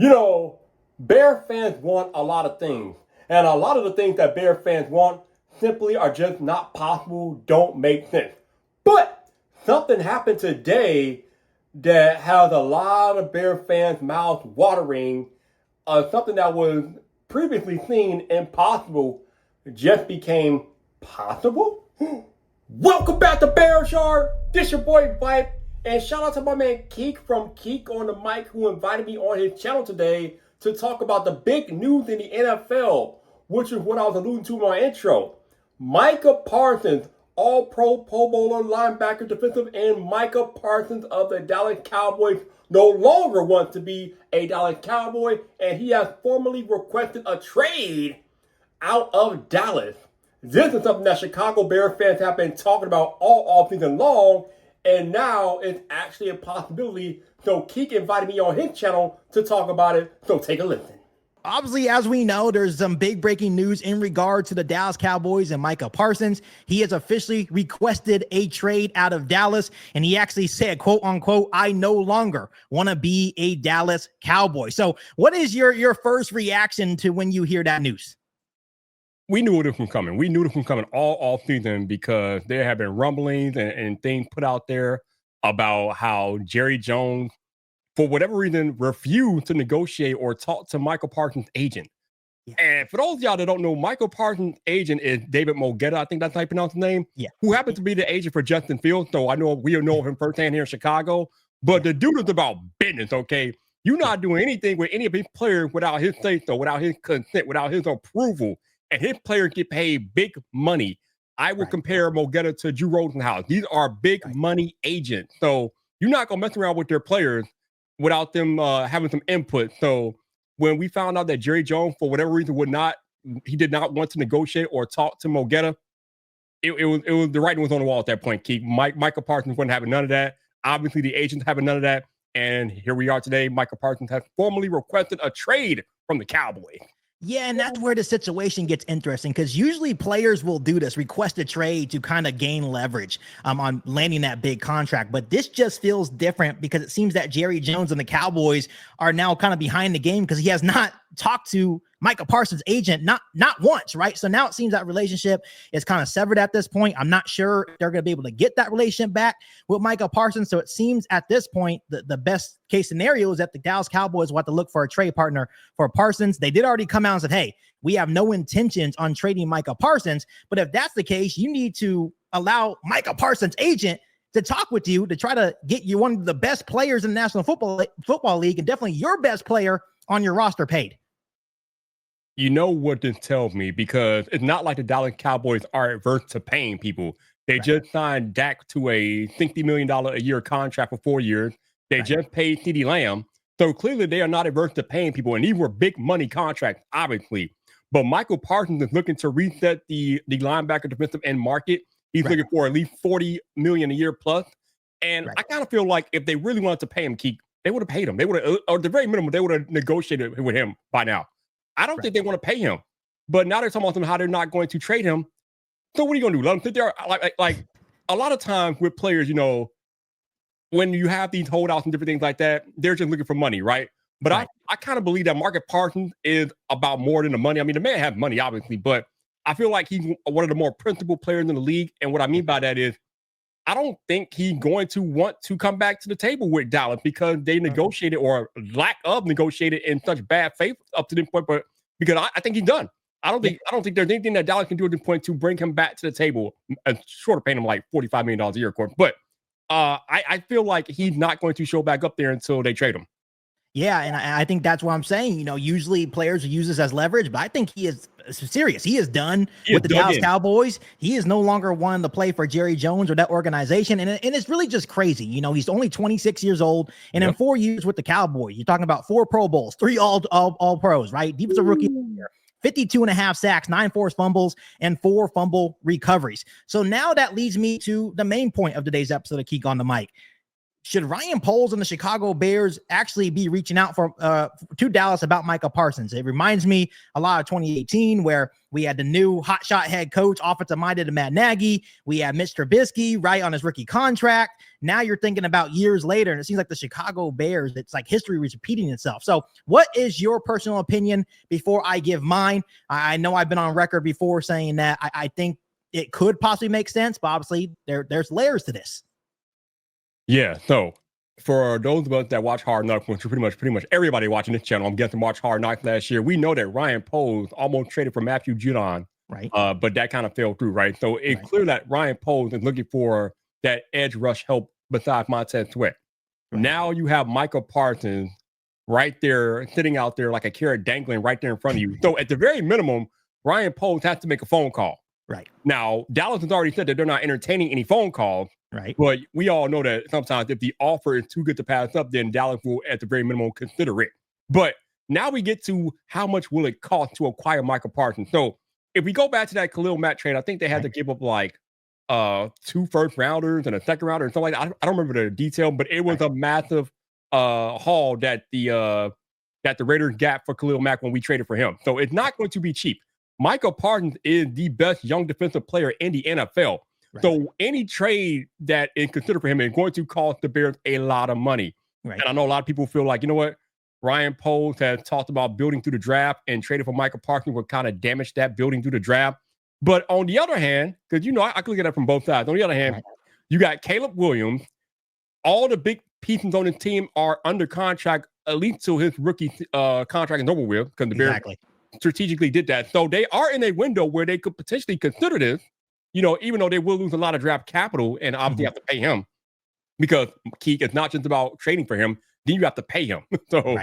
You know, Bear fans want a lot of things. And a lot of the things that Bear fans want simply are just not possible, don't make sense. But something happened today that has a lot of Bear fans' mouths watering. Something that was previously seen impossible just became possible. Welcome back to Bears Yard. This your boy Vibe, and shout out to my man Keek from Keek on the Mic, who invited me on his channel today to talk about the big news in the NFL, which is what I was alluding to in my intro. Micah Parsons, All-Pro, Pro Bowler, linebacker, defensive end Micah Parsons of the Dallas Cowboys no longer wants to be a Dallas Cowboy, and he has formally requested a trade out of Dallas. This is something that Chicago Bears fans have been talking about all offseason long, and now it's actually a possibility. So Keek invited me on his channel to talk about it, so take a listen. Obviously, as we know, there's some big breaking news in regard to the Dallas Cowboys and Micah Parsons. He has officially requested a trade out of Dallas, and he actually said, quote unquote, "I no longer want to be a Dallas Cowboy." So what is your first reaction to when you hear that news? We knew this was coming. We knew this was coming all season because there have been rumblings and things put out there about how Jerry Jones, for whatever reason, refused to negotiate or talk to Michael Parsons' agent. Yeah. And for those of y'all that don't know, Michael Parsons' agent is David Mogetta. I think that's how you pronounce his name. Yeah. Who happens to be the agent for Justin Fields. So I know we know him firsthand here in Chicago. But the dude is about business, okay? You're not doing anything with any of his players without his say-so, without his consent, without his approval. And his players get paid big money. I would compare Mogetta to Drew Rosenhaus. These are big money agents. So you're not going to mess around with their players without them having some input. So when we found out that Jerry Jones, for whatever reason, he did not want to negotiate or talk to Mogetta, it was the writing was on the wall at that point, Keith. Micah Parsons wasn't having none of that. Obviously, the agents having none of that. And here we are today. Micah Parsons has formally requested a trade from the Cowboys. Yeah, and that's where the situation gets interesting, because usually players will do this, request a trade to kind of gain leverage on landing that big contract. But this just feels different because it seems that Jerry Jones and the Cowboys are now kind of behind the game because he has not talked to Micah Parsons' agent, not once, right? So now it seems that relationship is kind of severed at this point. I'm not sure if they're going to be able to get that relationship back with Micah Parsons. So it seems at this point, the best case scenario is that the Dallas Cowboys will have to look for a trade partner for Parsons. They did already come out and said, hey, we have no intentions on trading Micah Parsons. But if that's the case, you need to allow Micah Parsons' agent to talk with you to try to get you one of the best players in the National Football League, and definitely your best player on your roster paid. You know what this tells me, because it's not like the Dallas Cowboys are averse to paying people. They just signed Dak to a $60 million a year contract for 4 years. They just paid CeeDee Lamb. So clearly they are not averse to paying people. And these were big money contracts, obviously. But Michael Parsons is looking to reset the linebacker defensive end market. He's looking for at least $40 million a year plus. And I kind of feel like if they really wanted to pay him, Keith, they would have paid him. They would have, or at the very minimum, they would have negotiated with him by now. I don't think they want to pay him. But now they're talking about how they're not going to trade him. So what are you going to do? Let him sit there? Like a lot of times with players, you know, when you have these holdouts and different things like that, they're just looking for money, right? But I kind of believe that Micah Parsons is about more than the money. I mean, the man has money, obviously, but I feel like he's one of the more principled players in the league. And what I mean by that is, I don't think he's going to want to come back to the table with Dallas because they negotiated, or lack of negotiated, in such bad faith up to this point. But because I think he's done. I don't think there's anything that Dallas can do at this point to bring him back to the table, short of paying him like $45 million a year, of course. But I feel like he's not going to show back up there until they trade him. Yeah, and I think that's what I'm saying. You know, usually players use this as leverage, but I think he is serious. He is done with the Dallas Cowboys. He is no longer one to play for Jerry Jones or that organization. And it's really just crazy. You know, he's only 26 years old. And in 4 years with the Cowboys, you're talking about 4 Pro Bowls, 3 all pros, right? Defensive rookie of the year, 52.5 sacks, 9 forced fumbles, and 4 fumble recoveries. So now that leads me to the main point of today's episode of Keek on the Mic. should Ryan Poles and the Chicago Bears actually be reaching out to Dallas about Micah Parsons? It reminds me a lot of 2018, where we had the new hotshot head coach, offensive minded Matt Nagy. We had Mitch Trubisky right on his rookie contract. Now you're thinking about years later, and it seems like the Chicago Bears, it's like history was repeating itself. So what is your personal opinion before I give mine? I know I've been on record before saying that I think it could possibly make sense, but obviously there's layers to this. Yeah, so for those of us that watch Hard Knocks, which are pretty much everybody watching this channel, I'm guessing watched Hard Knocks last year, we know that Ryan Poles almost traded for Matthew Judon, right? But that kind of fell through, right? So it's clear that Ryan Poles is looking for that edge rush help besides Montez Sweat. Right. Now you have Micah Parsons right there, sitting out there like a carrot dangling right there in front of you. So at the very minimum, Ryan Poles has to make a phone call. Right. Now, Dallas has already said that they're not entertaining any phone calls. Right. But we all know that sometimes if the offer is too good to pass up, then Dallas will, at the very minimum, consider it. But now we get to how much will it cost to acquire Micah Parsons. So if we go back to that Khalil Mack trade, I think they had to give up like 2 first-rounders and a second-rounder and something like that. I don't remember the detail, but it was a massive haul that the Raiders got for Khalil Mack when we traded for him. So it's not going to be cheap. Micah Parsons is the best young defensive player in the NFL. Right. So any trade that is considered for him is going to cost the Bears a lot of money. Right. And I know a lot of people feel like, you know what? Ryan Poles has talked about building through the draft, and trading for Micah Parsons would kind of damage that building through the draft. But on the other hand, because, you know, I can look at that from both sides. On the other hand, you got Caleb Williams. All the big pieces on his team are under contract, at least till his rookie contract is over with, because the Bears strategically did that. So they are in a window where they could potentially consider this. You know, even though they will lose a lot of draft capital and obviously have to pay him, because Keek, it's not just about trading for him, then you have to pay him. So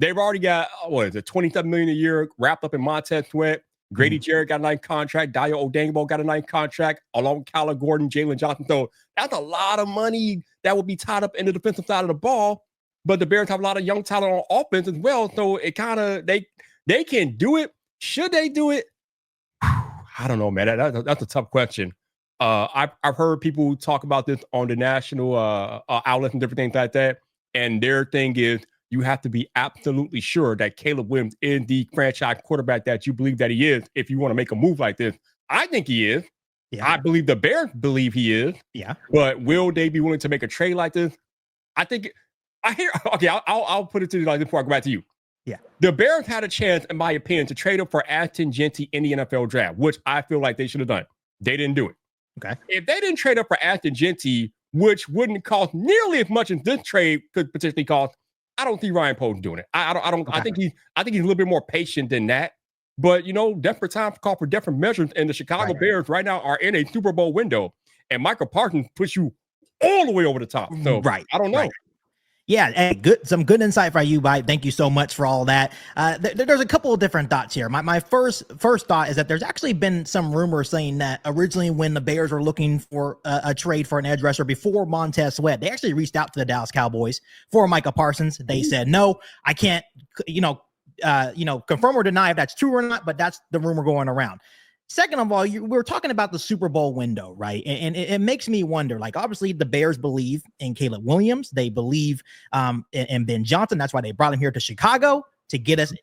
they've already got, $27 million a year wrapped up in Montez Sweat. Grady Jarrett got a nice contract. Dayo Odangbo got a nice contract, along with Kyler Gordon, Jalen Johnson. So that's a lot of money that will be tied up in the defensive side of the ball. But the Bears have a lot of young talent on offense as well. So it kind of, they can do it. Should they do it? I don't know, man. That's a tough question. I've heard people talk about this on the national outlets and different things like that. And their thing is, you have to be absolutely sure that Caleb Williams is the franchise quarterback that you believe that he is if you want to make a move like this. I think he is. Yeah. I believe the Bears believe he is. Yeah. But will they be willing to make a trade like this? I think I'll put it to you like this before I go back to you. Yeah. The Bears had a chance, in my opinion, to trade up for Ashton Jeanty in the NFL draft, which I feel like they should have done. They didn't do it. Okay. If they didn't trade up for Ashton Jeanty, which wouldn't cost nearly as much as this trade could potentially cost, I don't see Ryan Poles doing it. I don't. Okay. I think he's a little bit more patient than that. But you know, desperate times call for different measures, and the Chicago Bears right now are in a Super Bowl window, and Micah Parsons puts you all the way over the top. So I don't know. Yeah, hey, some good insight from you, Bite. Thank you so much for all that. There's a couple of different thoughts here. My first thought is that there's actually been some rumors saying that originally when the Bears were looking for a trade for an edge rusher before Montez Sweat, they actually reached out to the Dallas Cowboys for Micah Parsons. They said, no, I can't, confirm or deny if that's true or not, but that's the rumor going around. Second of all, we're talking about the Super Bowl window, right? And it makes me wonder, like, obviously the Bears believe in Caleb Williams. They believe in Ben Johnson. That's why they brought him here to Chicago to get us,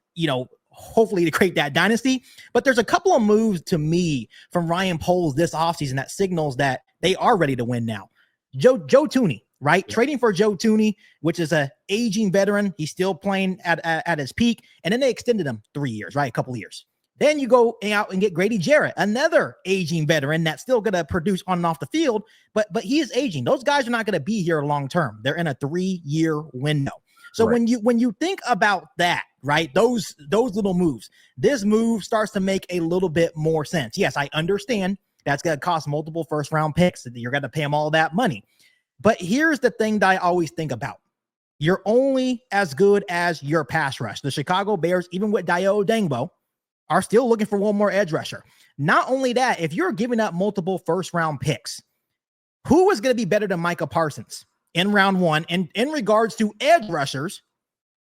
hopefully to create that dynasty. But there's a couple of moves to me from Ryan Poles this offseason that signals that they are ready to win now. Joe Thuney, right? Yeah. Trading for Joe Thuney, which is a aging veteran. He's still playing at his peak. And then they extended him 3 years, right? A couple of years. Then you go out and get Grady Jarrett, another aging veteran that's still going to produce on and off the field, but he is aging. Those guys are not going to be here long term. They're in a 3-year window. So when you think about that, right, those little moves, this move starts to make a little bit more sense. Yes, I understand that's going to cost multiple first-round picks. You're going to pay them all that money. But here's the thing that I always think about. You're only as good as your pass rush. The Chicago Bears, even with Dayo Odangbo, are still looking for one more edge rusher. Not only that, if you're giving up multiple first-round picks, who is going to be better than Micah Parsons in round one and in regards to edge rushers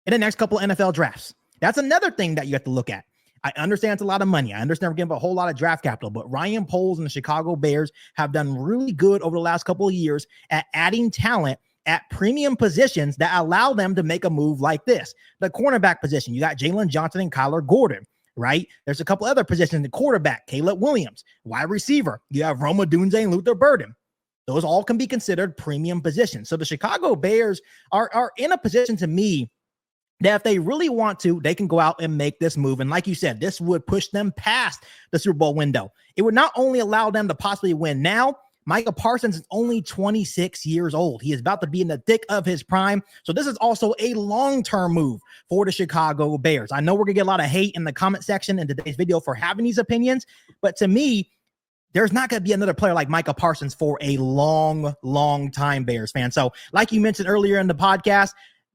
in the next couple of NFL drafts? That's another thing that you have to look at. I understand it's a lot of money. I understand we're getting a whole lot of draft capital, but Ryan Poles and the Chicago Bears have done really good over the last couple of years at adding talent at premium positions that allow them to make a move like this. The cornerback position, you got Jalen Johnson and Kyler Gordon, right? There's a couple other positions. The quarterback, Caleb Williams. Wide receiver, you have Roma Dunze and Luther Burden. Those all can be considered premium positions. So the Chicago Bears are in a position, to me, that if they really want to, they can go out and make this move. And like you said, this would push them past the Super Bowl window. It would not only allow them to possibly win now. Micah Parsons is only 26 years old. He is about to be in the thick of his prime. So this is also a long-term move for the Chicago Bears. I know we're going to get a lot of hate in the comment section in today's video for having these opinions, but to me, there's not going to be another player like Micah Parsons for a long time, Bears fan. So like you mentioned earlier in the podcast,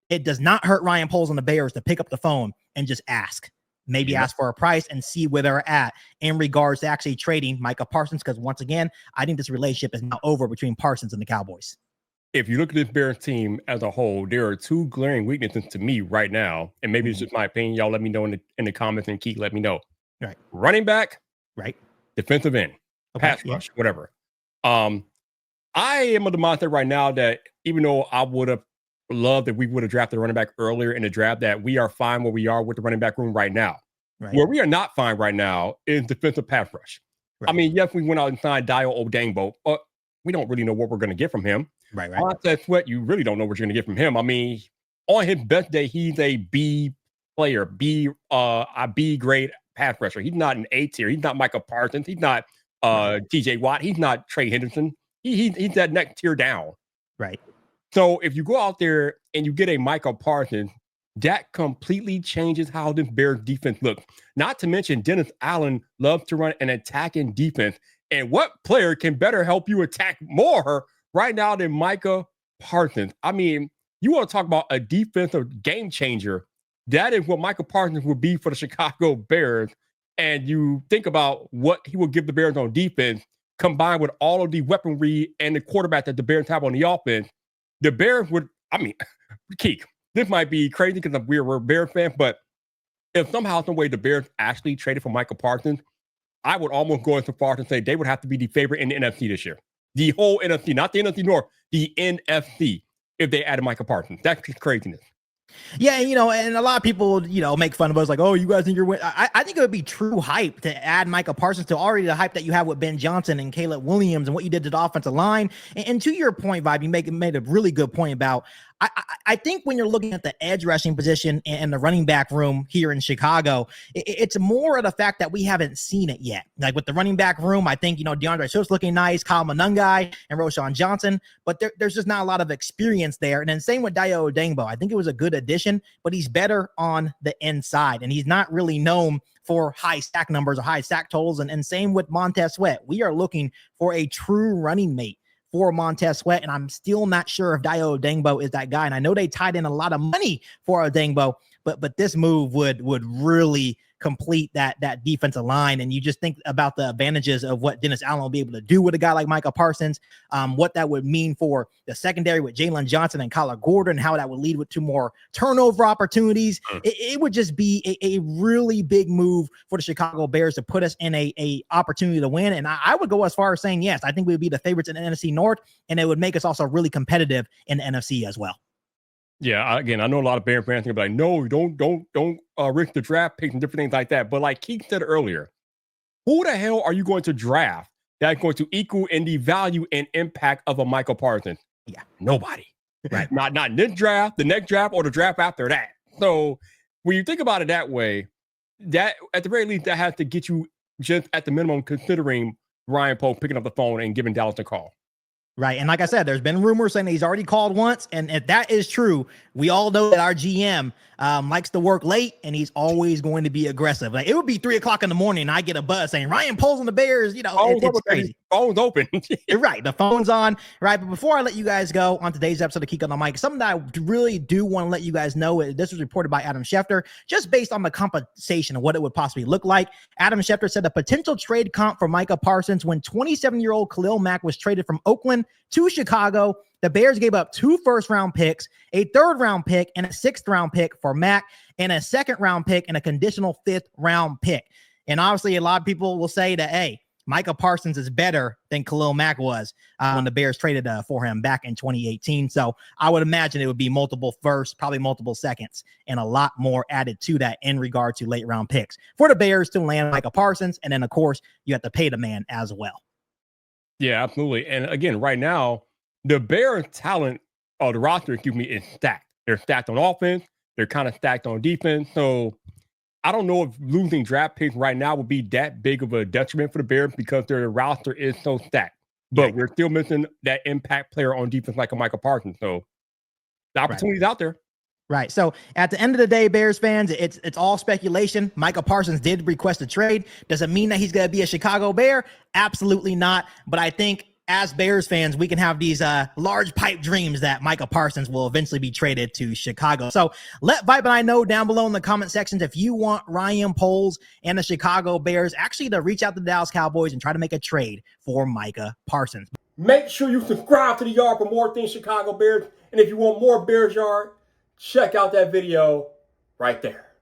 it does not hurt Ryan Poles and the Bears to pick up the phone and just ask. Maybe ask for a price and see where they're at in regards to actually trading Micah Parsons. Because once again, I think this relationship is now over between Parsons and the Cowboys. If you look at this Bears team as a whole, there are two glaring weaknesses to me right now. And maybe it's just my opinion. Y'all let me know in the comments, and Keith, let me know. Right. Running back. Right. Defensive end. Okay, pass rush. Whatever. I am of the mindset right now that even though I would have loved that we would have drafted a running back earlier in the draft, that we are fine where we are with the running back room right now. Right. Where we are not fine right now is defensive pass rush. Right. I mean, yes, we went out and signed Dio Odangbo, but we don't really know what we're going to get from him. Right. Montez Sweat, you really don't know what you're going to get from him. I mean, on his best day, he's a B player, a B grade pass rusher. He's not an A tier. He's not Micah Parsons. He's not TJ Watt. He's not Trey Henderson. He's that next tier down. Right. So if you go out there and you get a Micah Parsons, that completely changes how this Bears defense looks. Not to mention Dennis Allen loves to run an attacking defense. And what player can better help you attack more right now than Micah Parsons? I mean, you want to talk about a defensive game changer. That is what Micah Parsons would be for the Chicago Bears. And you think about what he will give the Bears on defense, combined with all of the weaponry and the quarterback that the Bears have on the offense. The Bears would, I mean, Keith, this might be crazy because we're Bears fans, but if somehow, some way the Bears actually traded for Micah Parsons, I would almost go as far as to say they would have to be the favorite in the NFC this year. The whole NFC, not the NFC North, the NFC, if they added Micah Parsons. That's just craziness. Yeah, and a lot of people, make fun of us like, oh, you guys think you're winning. I think it would be true hype to add Micah Parsons to already the hype that you have with Ben Johnson and Caleb Williams and what you did to the offensive line. And to your point, Vibe, you made a really good point about, I think when you're looking at the edge rushing position and the running back room here in Chicago, it's more of the fact that we haven't seen it yet. Like with the running back room, I think, DeAndre Swift's looking nice, Kyle Monangai and Roschon Johnson, but there's just not a lot of experience there. And then same with Dio Odangbo. I think it was a good addition, but he's better on the inside, and he's not really known for high sack numbers or high sack totals. And same with Montez Sweat. We are looking for a true running mate for Montez Sweat, and I'm still not sure if Dio Odangbo is that guy. And I know they tied in a lot of money for Odangbo, but this move would really complete that defensive line. And you just think about the advantages of what Dennis Allen will be able to do with a guy like Micah Parsons, what that would mean for the secondary with Jalen Johnson and Kyler Gordon, how that would lead to more turnover opportunities. It would just be a really big move for the Chicago Bears to put us in a opportunity to win. And I would go as far as saying, yes, I think we would be the favorites in the NFC North, and it would make us also really competitive in the NFC as well. Yeah, again, I know a lot of Bears fans think like, no, don't risk the draft picks and different things like that. But like Keith said earlier, who the hell are you going to draft that's going to equal in the value and impact of a Micah Parsons? Yeah, nobody. Right. Not this draft, the next draft, or the draft after that. So when you think about it that way, that at the very least, that has to get you just at the minimum considering Ryan Pope picking up the phone and giving Dallas a call. Right. And like I said, there's been rumors saying that he's already called once. And if that is true, we all know that our GM likes to work late, and he's always going to be aggressive. Like it would be 3:00 in the morning and I get a buzz saying Ryan Poles on the Bears, it's crazy. Phone's open. You're right. The phone's on. Right. But before I let you guys go on today's episode of Keek on the Mic, something that I really do want to let you guys know, this was reported by Adam Schefter, just based on the compensation of what it would possibly look like. Adam Schefter said the potential trade comp for Micah Parsons when 27-year-old Khalil Mack was traded from Oakland to Chicago, the Bears gave up 2 first-round picks, a 3rd-round pick, and a 6th-round pick for Mack, and a 2nd-round pick and a conditional 5th-round pick. And obviously, a lot of people will say that, hey, Micah Parsons is better than Khalil Mack was when the Bears traded for him back in 2018. So I would imagine it would be multiple firsts, probably multiple seconds, and a lot more added to that in regard to late round picks for the Bears to land Micah Parsons. And then, of course, you have to pay the man as well. Yeah, absolutely. And again, right now, the Bears talent, the roster, is stacked. They're stacked on offense. They're kind of stacked on defense. So I don't know if losing draft picks right now would be that big of a detriment for the Bears because their roster is so stacked. But we're still missing that impact player on defense like a Micah Parsons. So the opportunity's out there. Right. So at the end of the day, Bears fans, it's all speculation. Micah Parsons did request a trade. Does it mean that he's going to be a Chicago Bear? Absolutely not. But I think as Bears fans, we can have these large pipe dreams that Micah Parsons will eventually be traded to Chicago. So let Vibe and I know down below in the comment sections if you want Ryan Poles and the Chicago Bears actually to reach out to the Dallas Cowboys and try to make a trade for Micah Parsons. Make sure you subscribe to the Yard for more things Chicago Bears. And if you want more Bears Yard, check out that video right there.